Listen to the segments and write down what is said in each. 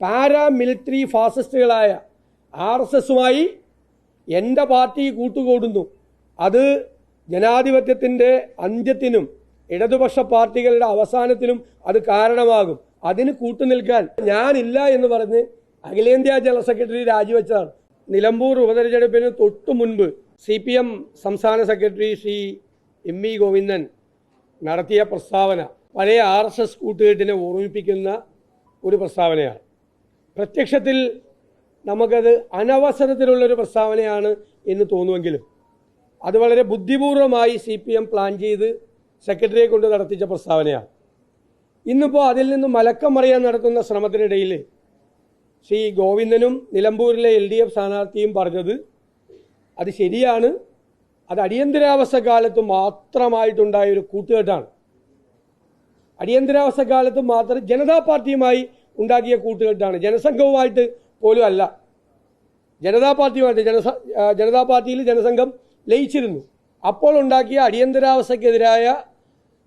Paramilitary ഫാസിസ്റ്റുകളായ RSSുമായി എൻ്റെ party കൂട്ടുകൂടുന്നു. അത് ജനാധിപത്യത്തിൻ്റെ അന്ത്യത്തിനും ഇടതുപക്ഷ പാർട്ടികളുടെ അവസാനത്തിനും അത് കാരണമാകും. അതിന് കൂട്ടുനിൽക്കാൻ ഞാനില്ല എന്ന് പറഞ്ഞ് അഖിലേന്ത്യാ ജനറൽ സെക്രട്ടറി രാജിവെച്ചതാണ്. നിലമ്പൂർ ഉപതെരഞ്ഞെടുപ്പിന് തൊട്ടു മുൻപ് CPM സംസ്ഥാന സെക്രട്ടറി ശ്രീ MV ഗോവിന്ദൻ നടത്തിയ പ്രസ്താവന പഴയ RSS കൂട്ടുകെട്ടിനെ ഓർമ്മിപ്പിക്കുന്ന ഒരു പ്രസ്താവനയാണ്. പ്രത്യക്ഷത്തിൽ നമുക്കത് അനവസരത്തിലുള്ളൊരു പ്രസ്താവനയാണ് എന്ന് തോന്നുമെങ്കിലും അത് വളരെ ബുദ്ധിപൂർവമായി CPM പ്ലാൻ ചെയ്ത് സെക്രട്ടറിയെ കൊണ്ട് നടത്തിച്ച പ്രസ്താവനയാണ്. ഇന്നിപ്പോൾ അതിൽ നിന്ന് മലക്കം മറിയാൻ നടത്തുന്ന ശ്രമത്തിനിടയിൽ ശ്രീ ഗോവിന്ദനും നിലമ്പൂരിലെ LDF സ്ഥാനാർത്ഥിയും പറഞ്ഞത് അത് ശരിയാണ്, അത് അടിയന്തരാവസ്ഥ കാലത്ത് മാത്രമായിട്ടുണ്ടായ ഒരു കൂട്ടുകെട്ടാണ്. അടിയന്തരാവസ്ഥ കാലത്ത് മാത്രം ജനതാ പാർട്ടിയുമായി ഉണ്ടാക്കിയ കൂട്ടുകെട്ടാണ്, ജനസംഘവുമായിട്ട് പോലും അല്ല. ജനതാ പാർട്ടിയിൽ ജനസംഘം ലയിച്ചിരുന്നു. അപ്പോൾ ഉണ്ടാക്കിയ അടിയന്തരാവസ്ഥക്കെതിരായ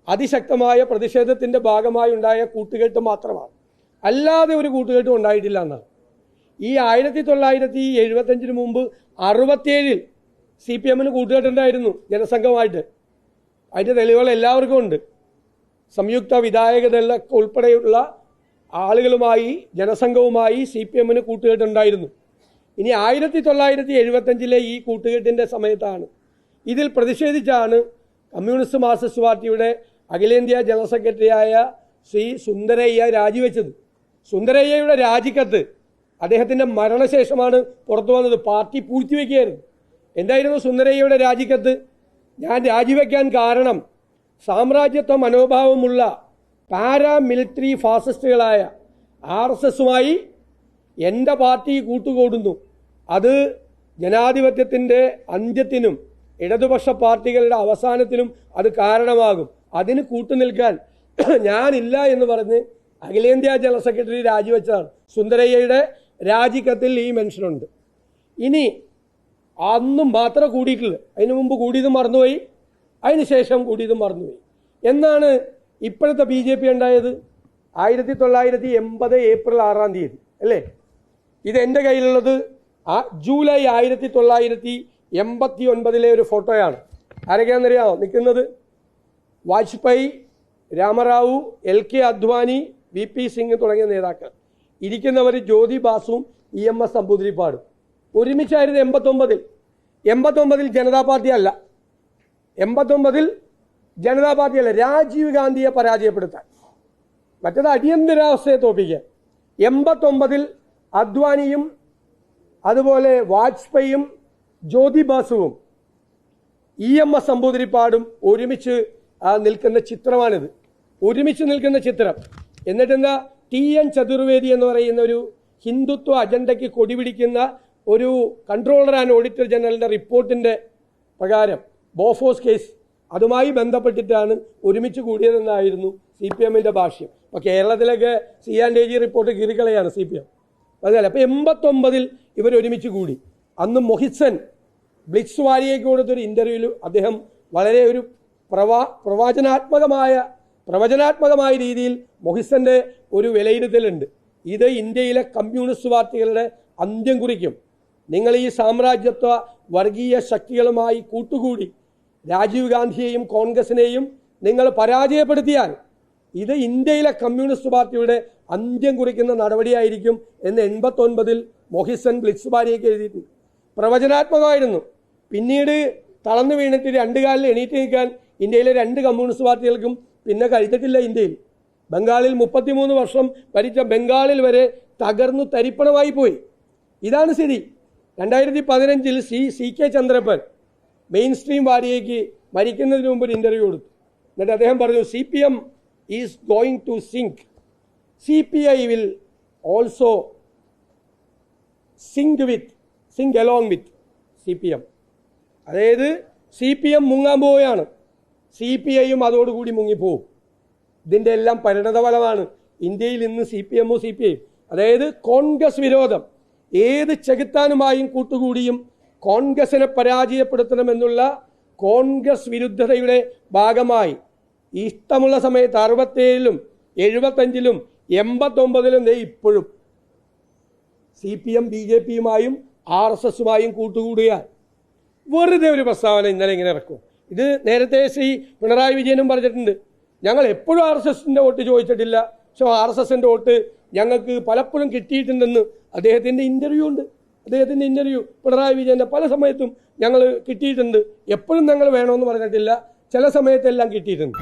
അതിശക്തമായ പ്രതിഷേധത്തിൻ്റെ ഭാഗമായി ഉണ്ടായ കൂട്ടുകെട്ട് മാത്രമാണ്, അല്ലാതെ ഒരു കൂട്ടുകെട്ടും ഉണ്ടായിട്ടില്ല എന്നാണ്. ഈ 1975 മുമ്പ് 67 CPMന് കൂട്ടുകെട്ടുണ്ടായിരുന്നു ജനസംഘമായിട്ട്. അതിൻ്റെ തെളിവുകൾ എല്ലാവർക്കും ഉണ്ട്. സംയുക്ത വിധായകദള ഉൾപ്പെടെയുള്ള ആളുകളുമായി ജനസംഘവുമായി CPMന് കൂട്ടുകെട്ടുണ്ടായിരുന്നു. ഇനി 1975 ഈ കൂട്ടുകെട്ടിൻ്റെ സമയത്താണ് ഇതിൽ പ്രതിഷേധിച്ചാണ് കമ്മ്യൂണിസ്റ്റ് മാർക്സിസ്റ്റ് പാർട്ടിയുടെ അഖിലേന്ത്യാ ജനറൽ സെക്രട്ടറിയായ ശ്രീ സുന്ദരയ്യ രാജിവെച്ചത്. സുന്ദരയ്യയുടെ രാജിക്കത്ത് അദ്ദേഹത്തിൻ്റെ മരണശേഷമാണ് പുറത്തു വന്നത്. പാർട്ടി പൂഴ്ത്തിവെക്കുകയായിരുന്നു. എന്തായിരുന്നു സുന്ദരയ്യയുടെ രാജിക്കത്ത്? ഞാൻ രാജിവെക്കാൻ കാരണം സാമ്രാജ്യത്വ മനോഭാവമുള്ള പാരാമിലിറ്ററി ഫാസിസ്റ്റുകളായ RSSുമായി എൻ്റെ പാർട്ടി കൂട്ടുകൂടുന്നു. അത് ജനാധിപത്യത്തിൻ്റെ അന്ത്യത്തിനും ഇടതുപക്ഷ പാർട്ടികളുടെ അവസാനത്തിനും അത് കാരണമാകും. അതിന് കൂട്ടുനിൽക്കാൻ ഞാനില്ല എന്ന് പറഞ്ഞ് അഖിലേന്ത്യാ ജനറൽ സെക്രട്ടറി രാജിവെച്ചതാണ്. സുന്ദരയ്യയുടെ രാജിക്കത്തിൽ ഈ മെൻഷനുണ്ട്. ഇനി അന്നും മാത്രം കൂടിയിട്ടില്ല, അതിനു മുമ്പ് കൂടിയതും മറന്നുപോയി, അതിന് ശേഷം കൂടിയതും മറന്നുപോയി. എന്നാണ് ഇപ്പോഴത്തെ BJP ഉണ്ടായത്? 1980 ഏപ്രിൽ 6 അല്ലേ? ഇത് എൻ്റെ കയ്യിലുള്ളത് ജൂലൈ 1989 ഒരു ഫോട്ടോയാണ്. ആരൊക്കെയാണെന്നറിയാമോ നിൽക്കുന്നത്? വാജ്പേയി, രാമറാവു, LK അദ്വാനി, VP സിംഗ് തുടങ്ങിയ നേതാക്കൾ. ഇരിക്കുന്നവർ ജ്യോതി ബാസുവും EMS നമ്പൂതിരിപ്പാടും ഒരുമിച്ചായിരുന്നു 89. ജനതാ പാർട്ടി അല്ല, 89 ജനതാ പാർട്ടിയല്ല, രാജീവ് ഗാന്ധിയെ പരാജയപ്പെടുത്താൻ, മറ്റേത് അടിയന്തരാവസ്ഥയെ തോപ്പിക്കാൻ. 89 അദ്വാനിയും അതുപോലെ വാജ്പേയിയും ജ്യോതി ബാസുവും EMS നമ്പൂതിരിപ്പാടും ഒരുമിച്ച് നിൽക്കുന്ന ചിത്രമാണിത്. ഒരുമിച്ച് നിൽക്കുന്ന ചിത്രം. എന്നിട്ടെന്താ TN ചതുർവേദി എന്ന് പറയുന്ന ഒരു ഹിന്ദുത്വ അജണ്ടയ്ക്ക് കൊടിപിടിക്കുന്ന ഒരു കൺട്രോളർ ആൻഡ് ഓഡിറ്റർ ജനറലിൻ്റെ റിപ്പോർട്ടിൻ്റെ പ്രകാരം ബോഫോസ് കേസ് അതുമായി ബന്ധപ്പെട്ടിട്ടാണ് ഒരുമിച്ച് കൂടിയതെന്നായിരുന്നു CPMൻ്റെ ഭാഷ്യം. അപ്പോൾ കേരളത്തിലൊക്കെ C&AG റിപ്പോർട്ട് കീറിക്കളയാണ് CPM. അതല്ല, അപ്പോൾ 89 ഇവർ ഒരുമിച്ച് കൂടി. അന്ന് മൊഹിസൻ ബ്ലിറ്റ്സ് വാരിയയ്ക്ക് കൊടുത്തൊരു ഇൻ്റർവ്യൂവിൽ അദ്ദേഹം വളരെ ഒരു പ്രവചനാത്മകമായ രീതിയിൽ മൊഹിസന്റെ ഒരു വിലയിരുത്തലുണ്ട്. ഇത് ഇന്ത്യയിലെ കമ്മ്യൂണിസ്റ്റ് പാർട്ടികളുടെ അന്ത്യം കുറിക്കും. നിങ്ങൾ ഈ സാമ്രാജ്യത്വ വർഗീയ ശക്തികളുമായി കൂട്ടുകൂടി രാജീവ് ഗാന്ധിയെയും കോൺഗ്രസിനെയും നിങ്ങൾ പരാജയപ്പെടുത്തിയാൽ ഇത് ഇന്ത്യയിലെ കമ്മ്യൂണിസ്റ്റ് പാർട്ടിയുടെ അന്ത്യം കുറിക്കുന്ന നടപടിയായിരിക്കും എന്ന് 89 മൊഹിസൻ ബ്ലിറ്റ്സ് വാരിയയ്ക്ക് എഴുതിയിട്ടുണ്ട്. പ്രവചനാത്മകമായിരുന്നു. പിന്നീട് തളർന്നു വീണിട്ട് 2 കാലിൽ എണീറ്റ് നിൽക്കാൻ ഇന്ത്യയിലെ 2 കമ്മ്യൂണിസ്റ്റ് പാർട്ടികൾക്കും പിന്നെ കഴിഞ്ഞിട്ടില്ല. ഇന്ത്യയിൽ ബംഗാളിൽ 33 വർഷം ഭരിച്ച ബംഗാളിൽ വരെ തകർന്നു തരിപ്പണമായി പോയി. ഇതാണ് സ്ഥിതി. 2015 CK ചന്ദ്രപ്പൻ മെയിൻ സ്ട്രീം വാരിയയ്ക്ക് മരിക്കുന്നതിന് മുമ്പ് ഒരു ഇൻ്റർവ്യൂ കൊടുത്തു. എന്നിട്ട് അദ്ദേഹം പറഞ്ഞു, CPM is going to sink, CPI will also sink along with CPM. അതായത് CPM മുങ്ങാൻ പോവുകയാണ്, CPIയും അതോടുകൂടി മുങ്ങിപ്പോവും. ഇതിൻ്റെ എല്ലാം പരിണതഫലമാണ് ഇന്ത്യയിൽ ഇന്ന് CPMഉം CPIയും. അതായത് കോൺഗ്രസ് വിരോധം. ഏത് ചെകുത്താനുമായും കൂട്ടുകൂടിയും കോൺഗ്രസിനെ പരാജയപ്പെടുത്തണമെന്നുള്ള കോൺഗ്രസ് വിരുദ്ധതയുടെ ഭാഗമായി ഇഷ്ടമുള്ള സമയത്ത് 67-ലും 75-ലും 89-ലും ഇപ്പോഴും CPM BJPയുമായും RSSുമായും കൂട്ടുകൂടുകയാണ്. വെറുതെ ഒരു പ്രസ്താവന ഇന്നലെ ഇങ്ങനെ ഇറക്കും. ഇത് നേരത്തെ ശ്രീ പിണറായി വിജയനും പറഞ്ഞിട്ടുണ്ട്. ഞങ്ങൾ എപ്പോഴും RSSന്റെ വോട്ട് ചോദിച്ചിട്ടില്ല, പക്ഷേ RSSന്റെ വോട്ട് ഞങ്ങൾക്ക് പലപ്പോഴും കിട്ടിയിട്ടുണ്ടെന്ന് അദ്ദേഹത്തിൻ്റെ ഇൻ്റർവ്യൂ ഉണ്ട്. അദ്ദേഹത്തിൻ്റെ ഇൻ്റർവ്യൂ പിണറായി വിജയൻ്റെ പല സമയത്തും ഞങ്ങൾ കിട്ടിയിട്ടുണ്ട്. എപ്പോഴും ഞങ്ങൾ വേണമെന്ന് പറഞ്ഞിട്ടില്ല, ചില സമയത്തെല്ലാം കിട്ടിയിട്ടുണ്ട്.